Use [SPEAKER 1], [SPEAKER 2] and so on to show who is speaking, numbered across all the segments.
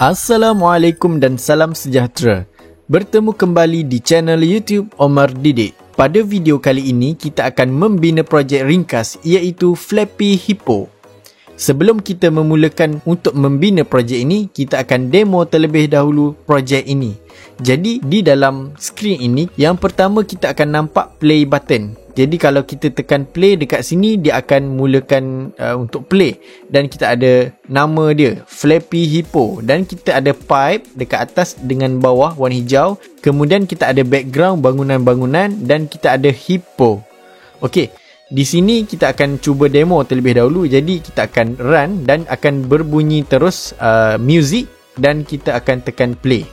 [SPEAKER 1] Assalamualaikum dan salam sejahtera. Bertemu kembali di channel YouTube Omar Didik. Pada video kali ini kita akan membina projek ringkas iaitu Flappy Hippo. Sebelum kita memulakan untuk membina projek ini, kita akan demo terlebih dahulu projek ini. Jadi di dalam skrin ini, yang pertama kita akan nampak play button. Jadi kalau kita tekan play dekat sini, dia akan mulakan untuk play. Dan kita ada nama dia, Flappy Hippo. Dan kita ada pipe dekat atas dengan bawah warna hijau. Kemudian kita ada background bangunan-bangunan dan kita ada hippo. Okey, di sini kita akan cuba demo terlebih dahulu. Jadi kita akan run dan akan berbunyi terus music dan kita akan tekan play.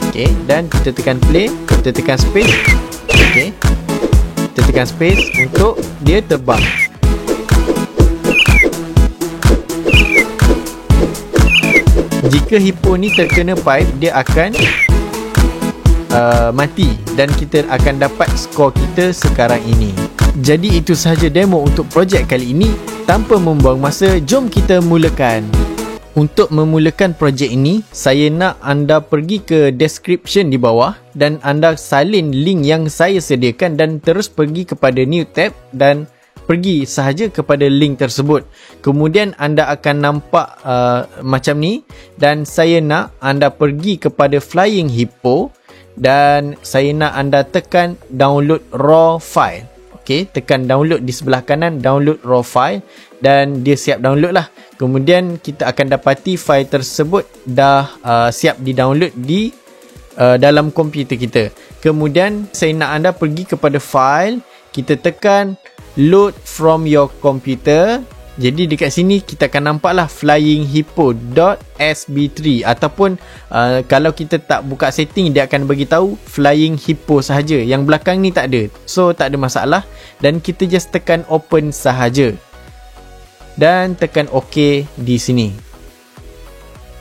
[SPEAKER 1] Okey, dan kita tekan play, kita tekan space. Okey. Kita tekan space untuk dia terbang. Jika hippo ni terkena pipe, dia akan mati dan kita akan dapat skor kita sekarang ini. Jadi itu sahaja demo untuk projek kali ini. Tanpa membuang masa, jom kita mulakan. Untuk memulakan projek ini, saya nak anda pergi ke description di bawah dan anda salin link yang saya sediakan dan terus pergi kepada new tab dan pergi sahaja kepada link tersebut. Kemudian anda akan nampak macam ni dan saya nak anda pergi kepada Flying Hippo dan saya nak anda tekan download raw file. Okey, tekan download di sebelah kanan, download raw file dan dia siap download lah. Kemudian kita akan dapati file tersebut dah siap di-download di dalam komputer kita. Kemudian saya nak anda pergi kepada file, kita tekan load from your computer. Jadi dekat sini kita akan nampaklah flyinghippo.sb3 ataupun kalau kita tak buka setting, dia akan bagi tahu Flying Hippo sahaja. Yang belakang ni tak ada. So tak ada masalah dan kita just tekan open sahaja. Dan tekan OK di sini.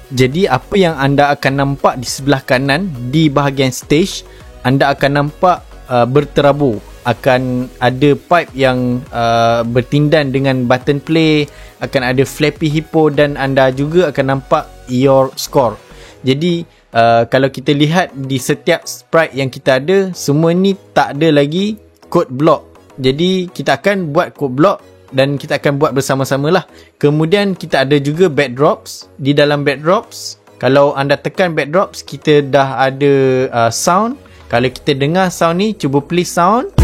[SPEAKER 1] Jadi apa yang anda akan nampak di sebelah kanan di bahagian stage, anda akan nampak berterabur. Akan ada pipe yang bertindan dengan button play, akan ada Flappy Hippo dan anda juga akan nampak your score. Jadi kalau kita lihat di setiap sprite yang kita ada, semua ni tak ada lagi code block. Jadi kita akan buat code block dan kita akan buat bersama-sama lah. Kemudian kita ada juga backdrops. Di dalam backdrops, kalau anda tekan backdrops, kita dah ada sound. Kalau kita dengar sound ni, cuba play sound.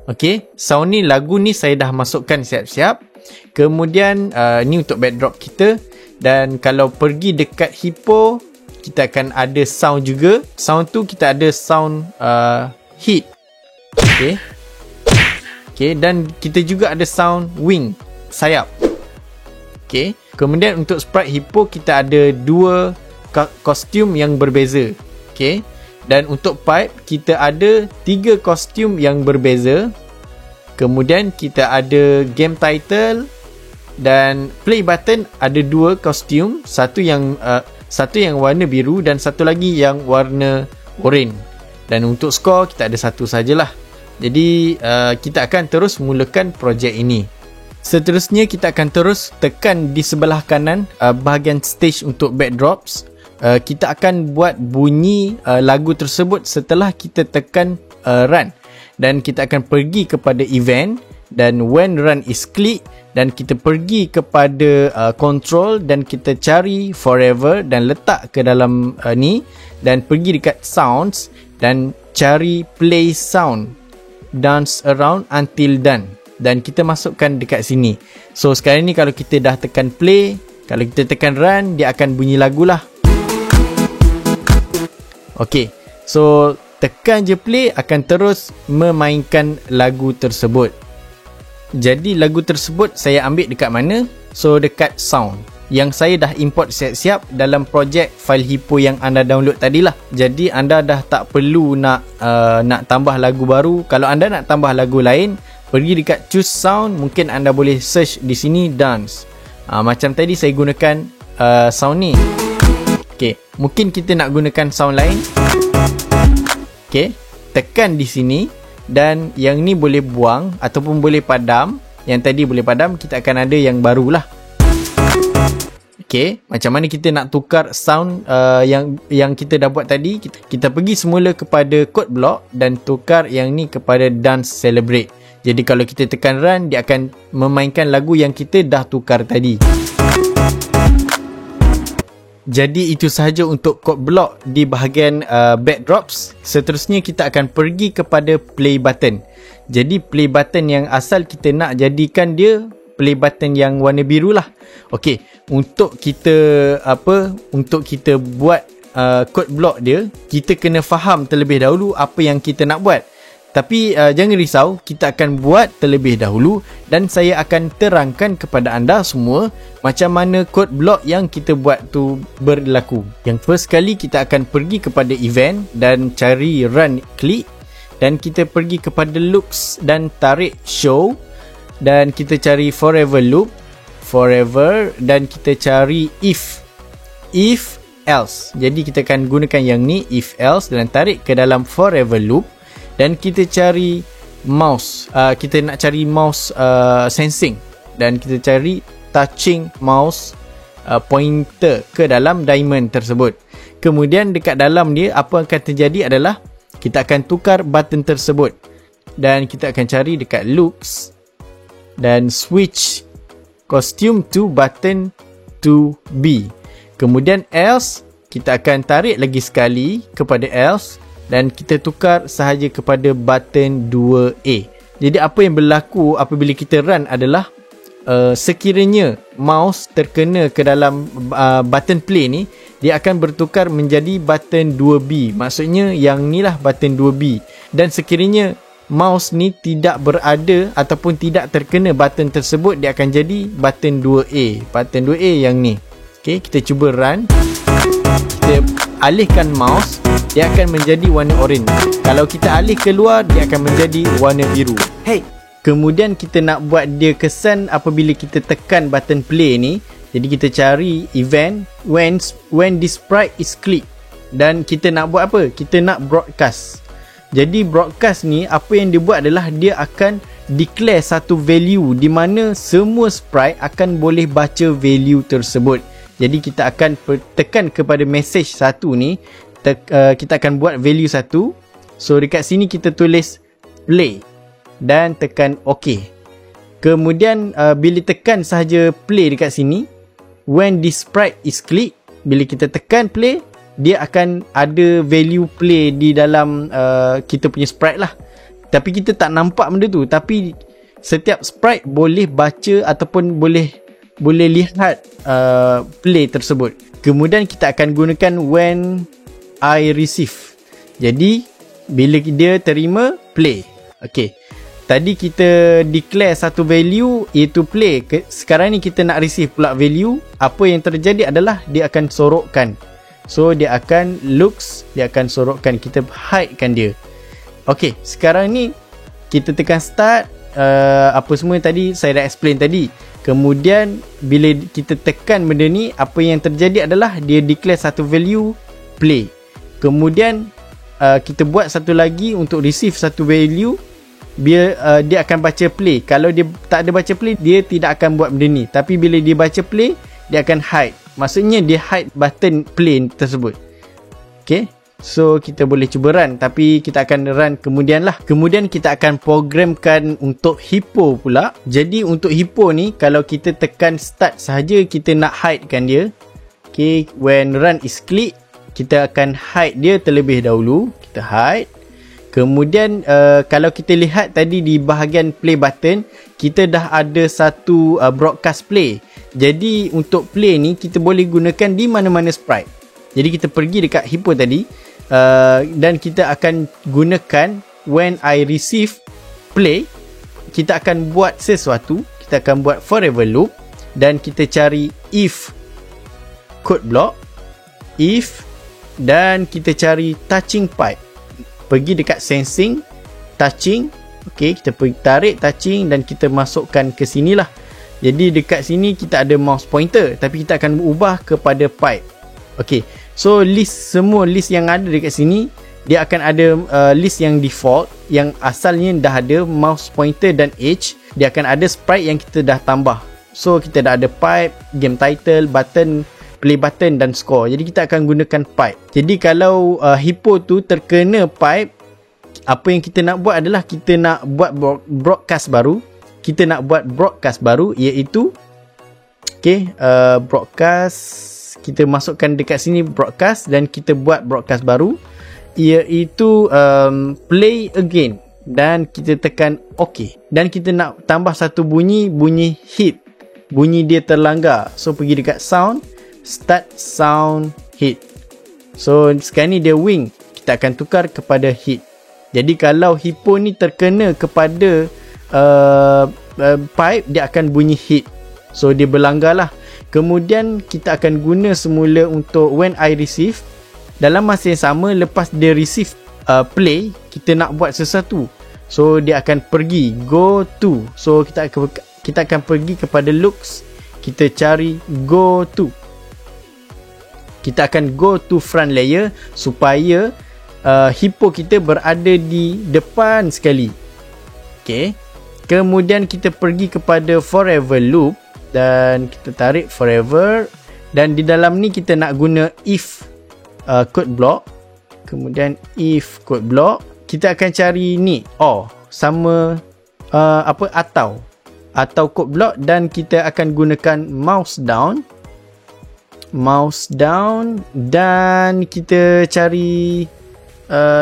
[SPEAKER 1] Okey, sound ni, lagu ni saya dah masukkan siap-siap. Kemudian ni untuk backdrop kita. Dan kalau pergi dekat hippo, kita akan ada sound juga. Sound tu kita ada sound hit. Okey. Okey, dan kita juga ada sound wing, sayap. Okey. Kemudian untuk sprite hippo kita ada dua kostum yang berbeza. Okey. Dan untuk pipe kita ada 3 kostum yang berbeza. Kemudian kita ada game title dan play button ada 2 kostum, satu yang warna biru dan satu lagi yang warna oranye. Dan untuk skor kita ada satu sajalah. Jadi kita akan terus mulakan projek ini. Seterusnya kita akan terus tekan di sebelah kanan bahagian stage untuk backdrops. Kita akan buat bunyi lagu tersebut setelah kita tekan run. Dan kita akan pergi kepada event dan when run is click dan kita pergi kepada control dan kita cari forever dan letak ke dalam ni dan pergi dekat sounds dan cari play sound. Dance around until done dan kita masukkan dekat sini. So sekarang ni kalau kita dah tekan play, kalau kita tekan run, dia akan bunyi lagu lah. Ok, so tekan je play akan terus memainkan lagu tersebut. Jadi lagu tersebut saya ambil dekat mana? So dekat sound yang saya dah import siap-siap dalam projek file hippo yang anda download tadilah. Jadi anda dah tak perlu nak tambah lagu baru. Kalau anda nak tambah lagu lain, pergi dekat choose sound, mungkin anda boleh search di sini dance. Macam tadi saya gunakan sound ni. Okey, mungkin kita nak gunakan sound lain. Okey, tekan di sini dan yang ni boleh buang ataupun boleh padam. Yang tadi boleh padam, kita akan ada yang barulah. Okay, macam mana kita nak tukar sound yang kita dah buat tadi? Kita pergi semula kepada code block dan tukar yang ni kepada dance celebrate. Jadi kalau kita tekan run, dia akan memainkan lagu yang kita dah tukar tadi. Jadi itu sahaja untuk code block di bahagian backdrops. Seterusnya kita akan pergi kepada play button. Jadi play button yang asal kita nak jadikan dia play button yang warna biru lah. Okey, untuk kita buat code block dia, kita kena faham terlebih dahulu apa yang kita nak buat. Tapi jangan risau, kita akan buat terlebih dahulu dan saya akan terangkan kepada anda semua macam mana code block yang kita buat tu berlaku. Yang first kali kita akan pergi kepada event dan cari run click, dan kita pergi kepada loops dan tarik show, dan kita cari forever loop, forever, dan kita cari if else. Jadi kita akan gunakan yang ni, if else, dan tarik ke dalam forever loop, dan kita cari mouse, kita nak cari mouse sensing, dan kita cari touching mouse pointer ke dalam diamond tersebut. Kemudian dekat dalam dia apa akan terjadi adalah kita akan tukar button tersebut, dan kita akan cari dekat looks dan switch costume to button to B. Kemudian else, kita akan tarik lagi sekali kepada else dan kita tukar sahaja kepada button 2A. Jadi apa yang berlaku apabila kita run adalah sekiranya mouse terkena ke dalam button play ni, dia akan bertukar menjadi button 2B. Maksudnya yang ni lah button 2B. Dan sekiranya mouse ni tidak berada ataupun tidak terkena button tersebut, dia akan jadi button 2A. Button 2A yang ni. Okay, kita cuba run. Kita alihkan mouse, dia akan menjadi warna orange. Kalau kita alih keluar, dia akan menjadi warna biru. Hey, kemudian kita nak buat dia kesan apabila kita tekan button play ni. Jadi kita cari event when this sprite is clicked, dan kita nak buat apa? Kita nak broadcast. Jadi broadcast ni apa yang dia buat adalah dia akan declare satu value di mana semua sprite akan boleh baca value tersebut. Jadi kita akan tekan kepada message satu ni, kita akan buat value satu. So dekat sini kita tulis play dan tekan OK. Kemudian bila tekan sahaja play dekat sini, when this sprite is clicked, bila kita tekan play, dia akan ada value play di dalam kita punya sprite lah. Tapi kita tak nampak benda tu. Tapi setiap sprite boleh baca ataupun boleh lihat play tersebut. Kemudian kita akan gunakan when I receive. Jadi bila dia terima, play. Okay, tadi kita declare satu value iaitu play. Sekarang ni kita nak receive pula value. Apa yang terjadi adalah dia akan sorokkan. So dia akan looks, dia akan sorokkan. Kita hidekan dia. Okay, sekarang ni kita tekan start. Apa semua tadi saya dah explain tadi. Kemudian bila kita tekan benda ni, apa yang terjadi adalah dia declare satu value play. Kemudian kita buat satu lagi untuk receive satu value. Dia akan baca play. Kalau dia tak ada baca play, dia tidak akan buat benda ni. Tapi bila dia baca play, dia akan hide. Maksudnya dia hide button play tersebut. Okay, so kita boleh cuba run, tapi kita akan run kemudian lah. Kemudian kita akan programkan untuk hippo pula. Jadi untuk hippo ni, kalau kita tekan start sahaja, kita nak hidekan dia. Okay, when run is click, kita akan hide dia terlebih dahulu. Kita hide. Kemudian kalau kita lihat tadi di bahagian play button, kita dah ada satu broadcast play. Jadi untuk play ni kita boleh gunakan di mana-mana sprite. Jadi kita pergi dekat hippo tadi dan kita akan gunakan when I receive play. Kita akan buat sesuatu. Kita akan buat forever loop dan kita cari if code block, if, dan kita cari touching pipe. Pergi dekat sensing, touching. Okay, kita pergi tarik touching dan kita masukkan ke sini lah. Jadi dekat sini kita ada mouse pointer, tapi kita akan ubah kepada pipe. Okay, so semua list yang ada dekat sini, dia akan ada list yang default, yang asalnya dah ada mouse pointer dan edge. Dia akan ada sprite yang kita dah tambah. So kita dah ada pipe, game title, button, play button dan score. Jadi kita akan gunakan pipe. Jadi kalau hippo tu terkena pipe, apa yang kita nak buat adalah kita nak buat broadcast baru. Kita nak buat broadcast baru, iaitu broadcast, kita masukkan dekat sini broadcast dan kita buat broadcast baru, iaitu play again, dan kita tekan OK. Dan kita nak tambah satu bunyi hit, bunyi dia terlanggar. So pergi dekat sound, start sound hit. So sekarang ni dia wing, kita akan tukar kepada hit. Jadi kalau hippo ni terkena kepada pipe, dia akan bunyi hit. So dia berlanggar lah. Kemudian kita akan guna semula untuk when I receive. Dalam masa yang sama, lepas dia receive play, kita nak buat sesuatu. So dia akan pergi go to. So kita akan pergi kepada looks. Kita cari go to. Kita akan go to front layer supaya hippo kita berada di depan sekali. Kemudian kita pergi kepada forever loop dan kita tarik forever, dan di dalam ni kita nak guna if code block. Kemudian if code block, kita akan cari ni sama atau code block, dan kita akan gunakan mouse down, dan kita cari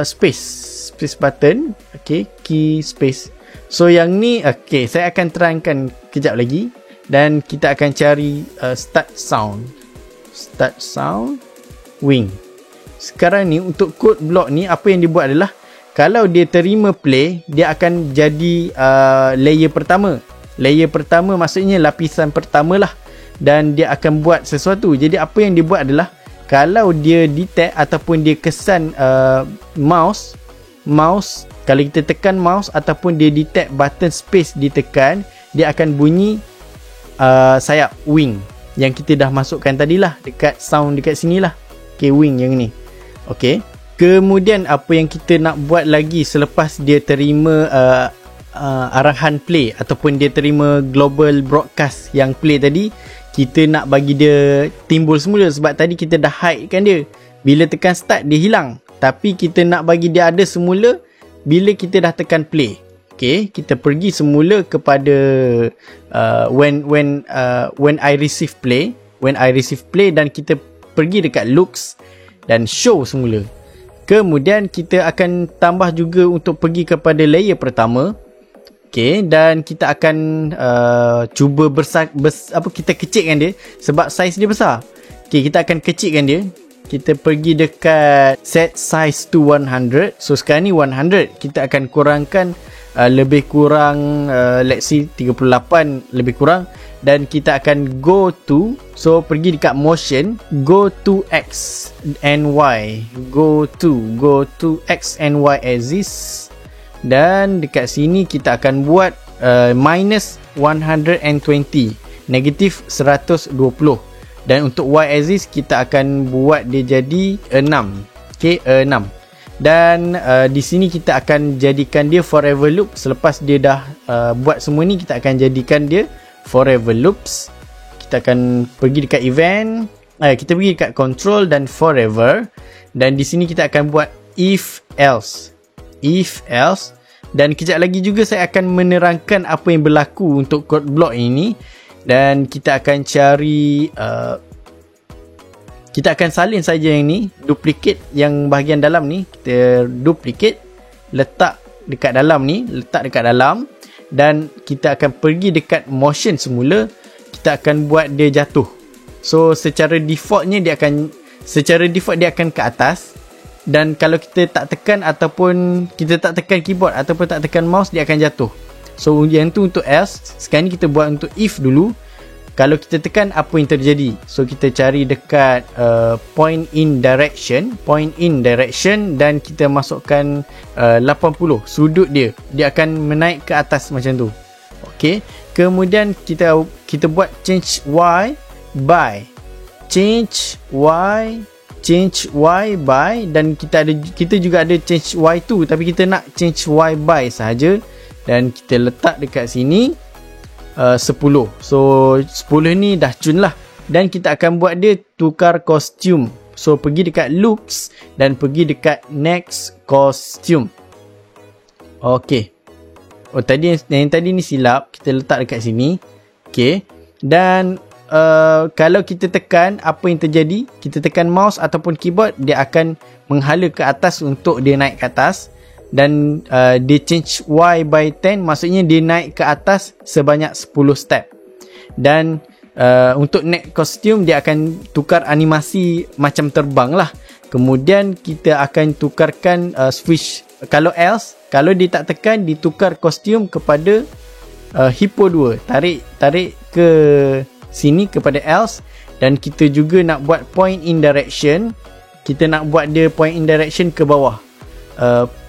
[SPEAKER 1] space button, key space. So yang ni saya akan terangkan kejap lagi. Dan kita akan cari start sound wing. Sekarang ni untuk code block ni, apa yang dia buat adalah kalau dia terima play, dia akan jadi layer pertama. Layer pertama maksudnya lapisan pertama lah, dan dia akan buat sesuatu. Jadi apa yang dia buat adalah kalau dia detect ataupun dia kesan mouse, kalau kita tekan mouse ataupun dia detect button space ditekan, dia akan bunyi sayap wing yang kita dah masukkan tadilah dekat sound dekat sinilah. Wing yang ni. Kemudian apa yang kita nak buat lagi selepas dia terima arahan play ataupun dia terima global broadcast yang play tadi, kita nak bagi dia timbul semula, sebab tadi kita dah hide kan dia. Bila tekan start dia hilang, tapi kita nak bagi dia ada semula bila kita dah tekan play. Kita pergi semula kepada when I receive play, dan kita pergi dekat looks dan show semula. Kemudian kita akan tambah juga untuk pergi kepada layer pertama. Dan kita akan cuba kita kecilkan dia sebab saiz dia besar. Kita akan kecilkan dia. Kita pergi dekat set size to 100. So sekarang ni 100. Kita akan kurangkan lebih kurang let's see 38 lebih kurang, dan kita akan go to, so pergi dekat motion, go to X and Y, go to X and Y axis, dan dekat sini kita akan buat minus 120, negatif 120, dan untuk Y axis kita akan buat dia jadi 6. 6. Dan di sini kita akan jadikan dia forever loop. Selepas dia dah buat semua ni, kita akan jadikan dia forever loops. Kita akan pergi dekat event, kita pergi dekat control dan forever, dan di sini kita akan buat if else, dan kejap lagi juga saya akan menerangkan apa yang berlaku untuk code block ini. Dan kita akan cari kita akan salin saja yang ni, duplicate yang bahagian dalam ni, kita duplicate, letak dekat dalam ni, dan kita akan pergi dekat motion semula. Kita akan buat dia jatuh. So secara defaultnya dia akan ke atas, dan kalau kita tak tekan ataupun kita tak tekan keyboard ataupun tak tekan mouse, dia akan jatuh. So yang tu untuk else. Sekarang ni kita buat untuk if dulu. Kalau kita tekan, apa yang terjadi? So kita cari dekat point in direction, dan kita masukkan 80 sudut dia akan menaik ke atas macam tu. Kemudian kita buat change Y by, dan kita juga ada change Y2, tapi kita nak change Y by sahaja, dan kita letak dekat sini. 10. So 10 ni dah cun lah, dan kita akan buat dia tukar kostum. So pergi dekat looks dan pergi dekat next costume. Okay. Oh tadi yang tadi ni silap, kita letak dekat sini. Okay. Dan kalau kita tekan, apa yang terjadi? Kita tekan mouse ataupun keyboard, dia akan menghala ke atas untuk dia naik ke atas. Dan dia change Y by 10, maksudnya dia naik ke atas sebanyak 10 step. Dan untuk next costume, dia akan tukar animasi macam terbang lah. Kemudian kita akan tukarkan switch. Kalau else, kalau dia tak tekan, ditukar kostum kepada hippo 2. Tarik ke sini kepada else. Dan kita juga nak buat point in direction. Kita nak buat dia point in direction ke bawah.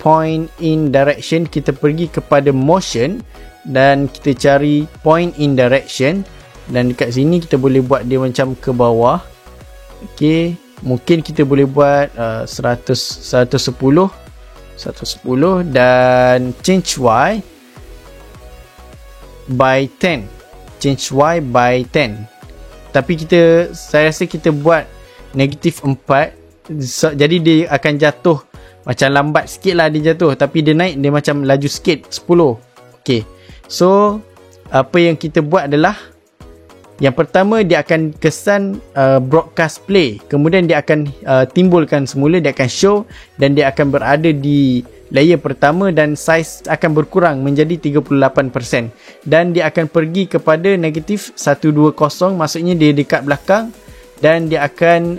[SPEAKER 1] Point in direction, kita pergi kepada motion dan kita cari point in direction, dan dekat sini kita boleh buat dia macam ke bawah. Okay, mungkin kita boleh buat 110 dan change Y by 10. Change Y by 10. Tapi saya rasa kita buat negatif 4. Jadi dia akan jatuh macam lambat sikit lah dia jatuh. Tapi dia naik, dia macam laju sikit, 10. Okay. So apa yang kita buat adalah, yang pertama dia akan kesan broadcast play. Kemudian dia akan timbulkan semula, dia akan show, dan dia akan berada di layer pertama, dan saiz akan berkurang menjadi 38%. Dan dia akan pergi kepada negatif 120, maksudnya dia dekat belakang, dan dia akan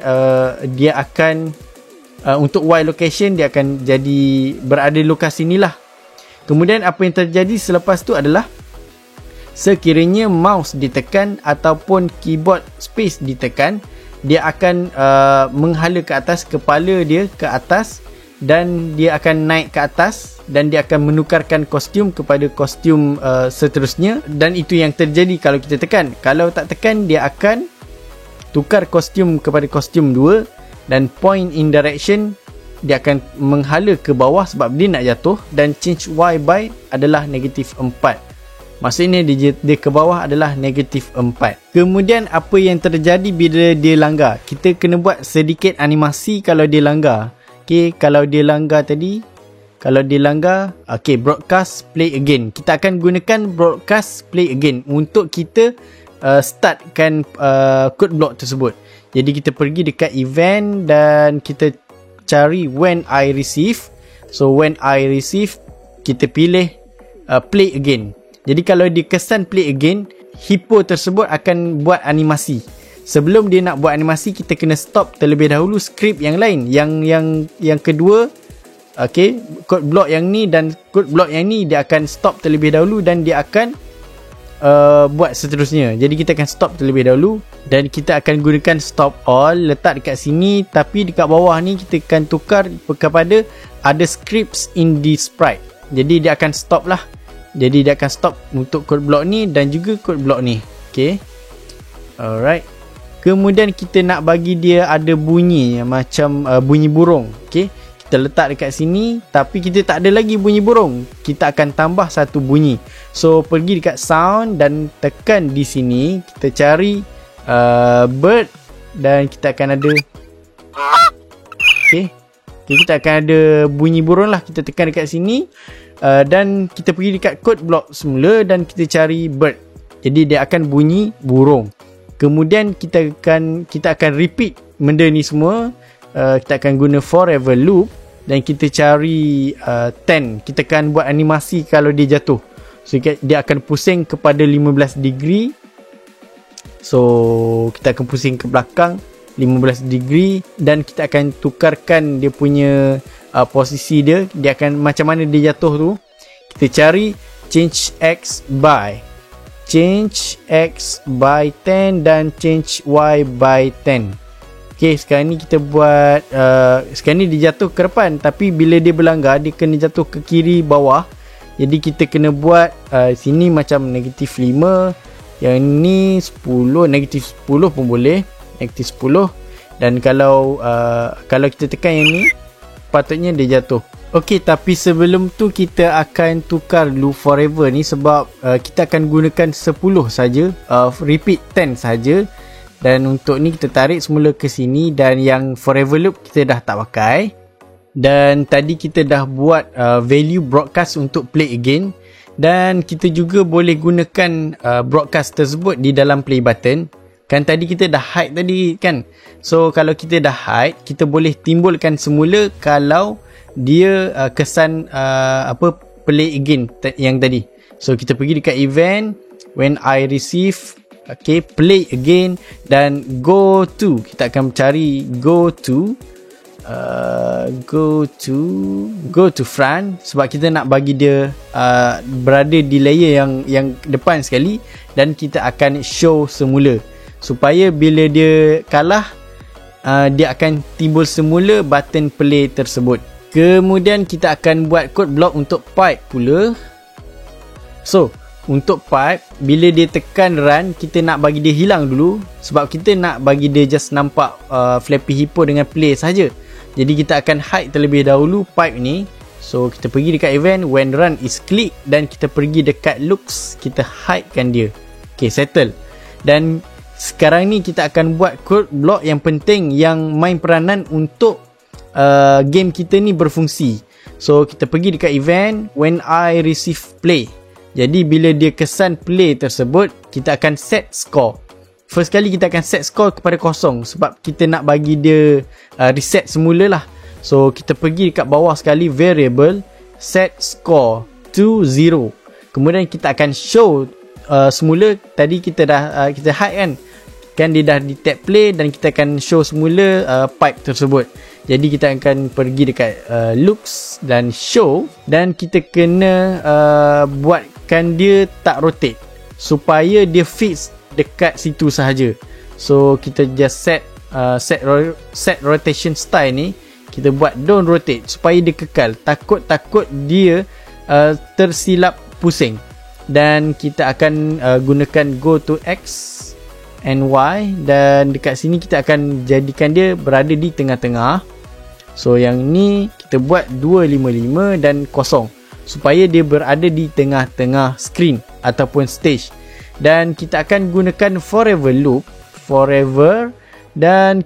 [SPEAKER 1] untuk Y location, dia akan jadi berada di lokasi ni lah. Kemudian apa yang terjadi selepas tu adalah, sekiranya mouse ditekan ataupun keyboard space ditekan, dia akan menghala ke atas, kepala dia ke atas, dan dia akan naik ke atas, dan dia akan menukarkan kostum kepada kostum seterusnya. Dan itu yang terjadi kalau kita tekan. Kalau tak tekan, dia akan tukar kostum kepada kostum 2, dan point in direction, dia akan menghala ke bawah sebab dia nak jatuh, dan change Y by adalah negatif 4. Maksudnya dia ke bawah adalah negatif 4. Kemudian apa yang terjadi bila dia langgar? Kita kena buat sedikit animasi kalau dia langgar. Okay, kalau dia langgar tadi, okay, broadcast play again. Kita akan gunakan broadcast play again untuk kita startkan code block tersebut. Jadi kita pergi dekat event dan kita cari when I receive. So when I receive, kita pilih play again. Jadi kalau dikesan play again, hippo tersebut akan buat animasi. Sebelum dia nak buat animasi, kita kena stop terlebih dahulu skrip yang lain. Yang kedua, okay, code block yang ni dan code block yang ni, dia akan stop terlebih dahulu, dan dia akan buat seterusnya. Jadi kita akan stop terlebih dahulu, dan kita akan gunakan stop all, letak dekat sini. Tapi dekat bawah ni kita akan tukar kepada ada scripts in the sprite. Jadi dia akan stop lah. Jadi dia akan stop untuk code block ni dan juga code block ni. Okay, alright. Kemudian kita nak bagi dia ada bunyi macam bunyi burung. Okay, kita letak dekat sini, tapi kita tak ada lagi bunyi burung. Kita akan tambah satu bunyi. So pergi dekat sound dan tekan di sini, kita cari bird, dan kita akan ada, okay, kita akan ada bunyi burung lah. Kita tekan dekat sini, dan kita pergi dekat code block semula dan kita cari bird. Jadi dia akan bunyi burung. Kemudian kita akan repeat benda ni semua. Kita akan guna forever loop, dan kita cari 10. Kita akan buat animasi kalau dia jatuh. So dia akan pusing kepada 15 degree. So kita akan pusing ke belakang 15 degree, dan kita akan tukarkan dia punya posisi dia. Dia akan macam mana dia jatuh tu. Kita cari change X by 10 dan change Y by 10. Okay, sekarang ni kita buat sekarang ni dia jatuh ke depan, tapi bila dia berlanggar, dia kena jatuh ke kiri bawah. Jadi kita kena buat sini macam negatif 5, yang ni 10, negatif 10 pun boleh, negatif 10. Dan kalau kita tekan yang ni, patutnya dia jatuh. Okey, tapi sebelum tu kita akan tukar loop forever ni sebab kita akan gunakan 10 saja, repeat 10 saja. Dan untuk ni kita tarik semula ke sini, dan yang forever loop kita dah tak pakai. Dan tadi kita dah buat value broadcast untuk play again, dan kita juga boleh gunakan broadcast tersebut di dalam play button. Kan tadi kita dah hide tadi kan. So kalau kita dah hide, kita boleh timbulkan semula kalau dia kesan play again yang tadi. So kita pergi dekat event, when I receive, okay, play again, dan go to, kita akan cari go to front, sebab kita nak bagi dia berada di layer yang depan sekali, dan kita akan show semula supaya bila dia kalah, dia akan timbul semula button play tersebut. Kemudian kita akan buat code block untuk pipe pula. So untuk pipe, bila dia tekan run, kita nak bagi dia hilang dulu, sebab kita nak bagi dia just nampak Flappy Hippo dengan play saja. Jadi kita akan hide terlebih dahulu pipe ni. So kita pergi dekat event, when run is click, dan kita pergi dekat looks, kita hide kan dia. Okay, settle. Dan sekarang ni kita akan buat code block yang penting yang main peranan untuk game kita ni berfungsi. So kita pergi dekat event, when I receive play. Jadi bila dia kesan play tersebut, kita akan set score. First kali kita akan set score kepada 0, sebab kita nak bagi dia reset semula lah. So kita pergi dekat bawah sekali, variable, set score to 0. Kemudian kita akan show semula. Tadi kita dah kita hide kan dia dah di tab play, dan kita akan show semula pipe tersebut. Jadi kita akan pergi dekat looks dan show, dan kita kena buatkan dia tak rotate supaya dia fix dekat situ sahaja. So kita just set rotation style ni, kita buat don't rotate supaya dia kekal. Takut dia tersilap pusing. Dan kita akan gunakan go to X and Y, dan dekat sini kita akan jadikan dia berada di tengah-tengah. So yang ni kita buat 255 dan 0 supaya dia berada di tengah-tengah screen ataupun stage. Dan kita akan gunakan forever loop, forever, dan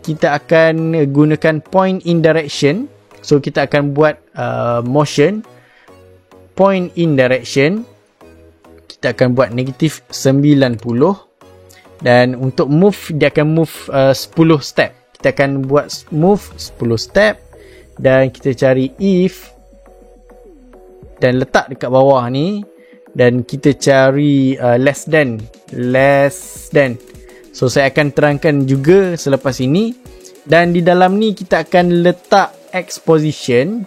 [SPEAKER 1] kita akan gunakan point in direction. So kita akan buat motion point in direction, kita akan buat negatif 90, dan untuk move dia akan move 10 step. Kita akan buat move 10 step, dan kita cari if dan letak dekat bawah ni, dan kita cari less than. So saya akan terangkan juga selepas ini. Dan di dalam ni kita akan letak X position,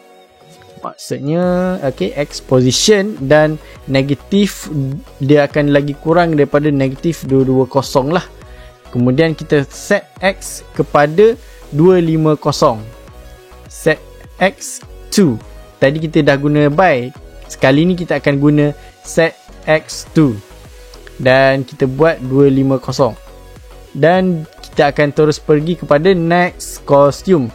[SPEAKER 1] maksudnya X position, dan negatif dia akan lagi kurang daripada negatif 220 lah. Kemudian kita set X kepada 250, set X to, tadi kita dah guna by, sekali ni kita akan guna set X to, dan kita buat 250, dan kita akan terus pergi kepada next costume.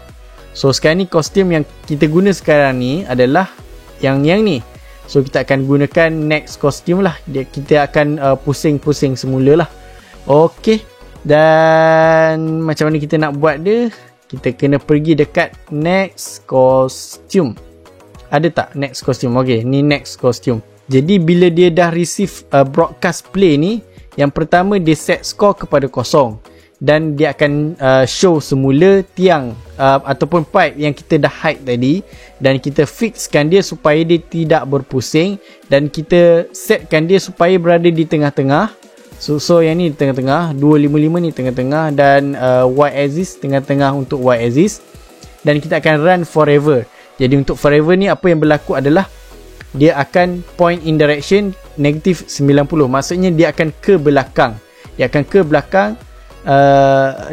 [SPEAKER 1] So sekarang ni kostum yang kita guna sekarang ni adalah yang ni. So kita akan gunakan next costume lah. Kita akan pusing-pusing semula lah. Okay. Dan macam mana kita nak buat dia? Kita kena pergi dekat next costume. Ada tak next costume? Okay, ni next costume. Jadi bila dia dah receive broadcast play ni, yang pertama dia set score kepada 0, dan dia akan show semula tiang ataupun pipe yang kita dah hide tadi, dan kita fixkan dia supaya dia tidak berpusing, dan kita setkan dia supaya berada di tengah-tengah. So yang ni di tengah-tengah, 255 ni tengah-tengah, dan Y axis tengah-tengah untuk Y axis, dan kita akan run forever. Jadi untuk forever ni apa yang berlaku adalah dia akan point in direction negatif 90, maksudnya dia akan ke belakang. Dia akan ke belakang,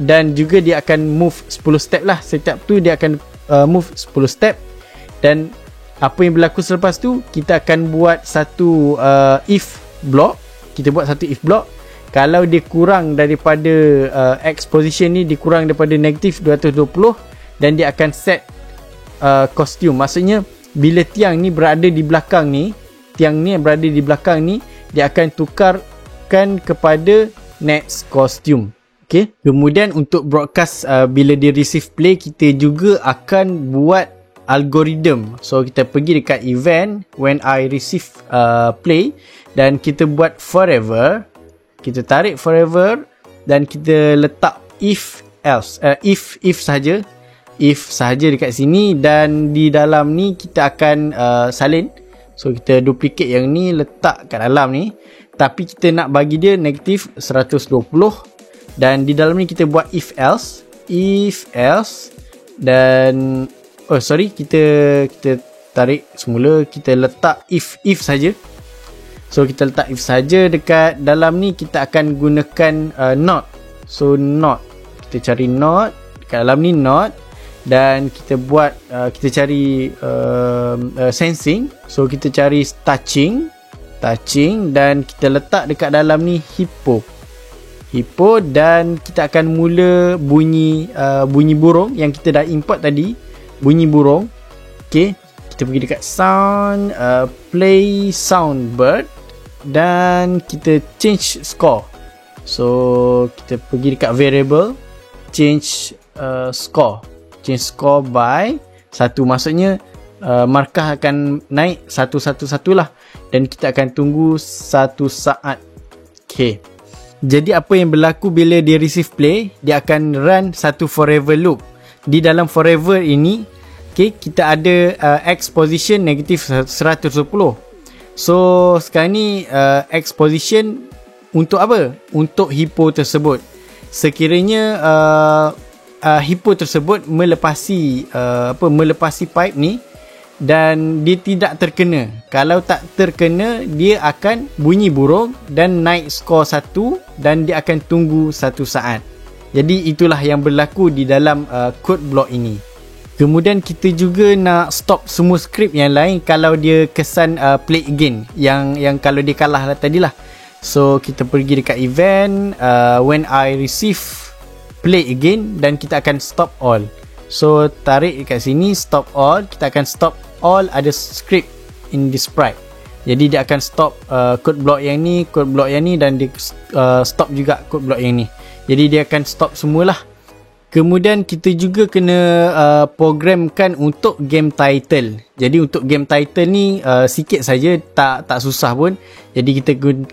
[SPEAKER 1] dan juga dia akan move 10 step lah. Setiap tu dia akan move 10 step, dan apa yang berlaku selepas tu, kita akan buat satu if block. Kita buat satu if block. Kalau dia kurang daripada X position ni, dia kurang daripada negatif 220, dan dia akan set kostum. Maksudnya bila tiang ni berada di belakang ni, dia akan tukarkan kepada next costume. Okay. Kemudian untuk broadcast bila dia receive play, kita juga akan buat algorithm. So kita pergi dekat event when I receive play, dan kita buat forever. Kita tarik forever dan kita letak if else, if sahaja dekat sini, dan di dalam ni kita akan salin. So kita duplicate yang ni, letak kat dalam ni, tapi kita nak bagi dia negatif 120, dan di dalam ni kita buat if else, dan kita tarik semula, kita letak if saja. So kita letak if saja. Dekat dalam ni kita akan gunakan not. So not, kita cari not dekat dalam ni, not, dan kita buat kita cari sensing. So kita cari touching, dan kita letak dekat dalam ni hippo, dan kita akan mula bunyi burung yang kita dah import tadi, bunyi burung. Okay, kita pergi dekat sound, play sound bird, dan kita change score. So kita pergi dekat variable, change score by 1. Maksudnya markah akan naik 1 lah, dan kita akan tunggu 1 saat. Okay, jadi apa yang berlaku bila dia receive play, dia akan run satu forever loop. Di dalam forever ini, okay, kita ada X position negatif 110. So sekarang ni X position untuk apa? Untuk hippo tersebut. Sekiranya hippo tersebut melepasi pipe ni dan dia tidak terkena. Kalau tak terkena, dia akan bunyi burung dan naik skor 1, dan dia akan tunggu 1 saat. Jadi itulah yang berlaku di dalam code block ini. Kemudian kita juga nak stop semua skrip yang lain kalau dia kesan play again, yang kalau dia kalah lah tadilah. So kita pergi dekat event when I receive play again, dan kita akan stop all. So tarik dekat sini, stop all. Kita akan stop all ada script in this sprite. Jadi dia akan stop code block yang ni, dan dia stop juga code block yang ni. Jadi dia akan stop semualah. Kemudian kita juga kena programkan untuk game title. Jadi untuk game title ni sikit saja, tak susah pun. Jadi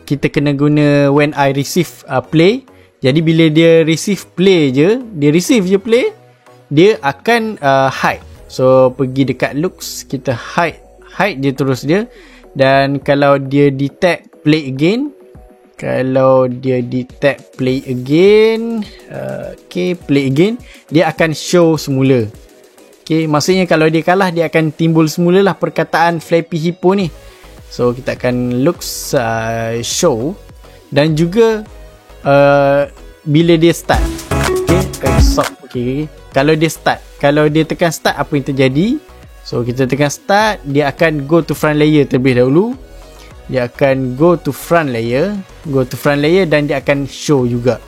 [SPEAKER 1] kita kena guna when I receive play. Jadi bila dia receive play je, dia akan hide. So pergi dekat looks, kita hide dia terus dia. Dan kalau dia detect play again, play again, dia akan show semula. Okay, maksudnya kalau dia kalah, dia akan timbul semula lah perkataan Flappy Hippo ni. So kita akan looks show, dan juga bila dia start. Okay. Kalau dia tekan start, apa yang terjadi? So kita tekan start, dia akan go to front layer terlebih dahulu. Dia akan go to front layer, dan dia akan show juga.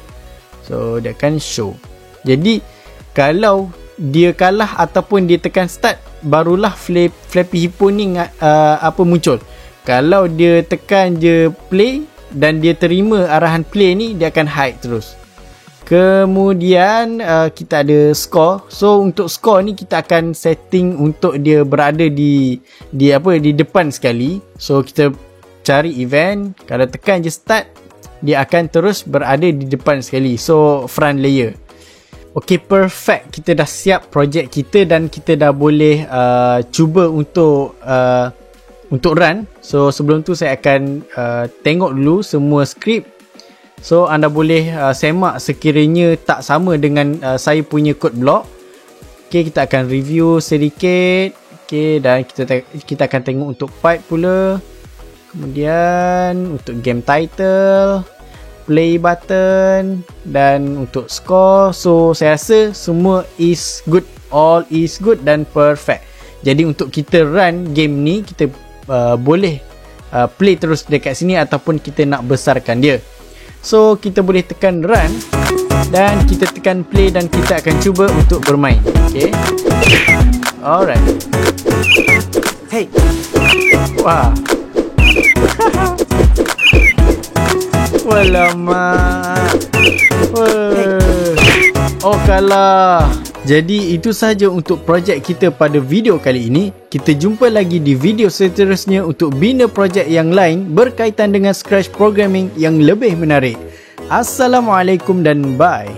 [SPEAKER 1] So dia akan show. Jadi kalau dia kalah ataupun dia tekan start, barulah Flappy Hippo ni muncul. Kalau dia tekan je play dan dia terima arahan play ni, dia akan hide terus. Kemudian kita ada score. So untuk score ni kita akan setting untuk dia berada di depan sekali. So kita cari event, kalau tekan je start, dia akan terus berada di depan sekali. So front layer. Okay, perfect. Kita dah siap projek kita, dan kita dah boleh cuba untuk run. So sebelum tu saya akan tengok dulu semua skrip. So anda boleh semak sekiranya tak sama dengan saya punya code block. Okay, kita akan review sedikit. Okay, dan kita akan tengok untuk pipe pula. Kemudian untuk game title, play button, dan untuk score. So saya rasa semua is good, all is good dan perfect. Jadi untuk kita run game ni, kita boleh play terus dekat sini ataupun kita nak besarkan dia. So kita boleh tekan run dan kita tekan play, dan kita akan cuba untuk bermain. Okay. Alright.
[SPEAKER 2] Hey.
[SPEAKER 1] Wah. Walamak. Oh kalah. Jadi itu sahaja untuk projek kita pada video kali ini. Kita jumpa lagi di video seterusnya untuk bina projek yang lain berkaitan dengan Scratch programming yang lebih menarik. Assalamualaikum dan bye.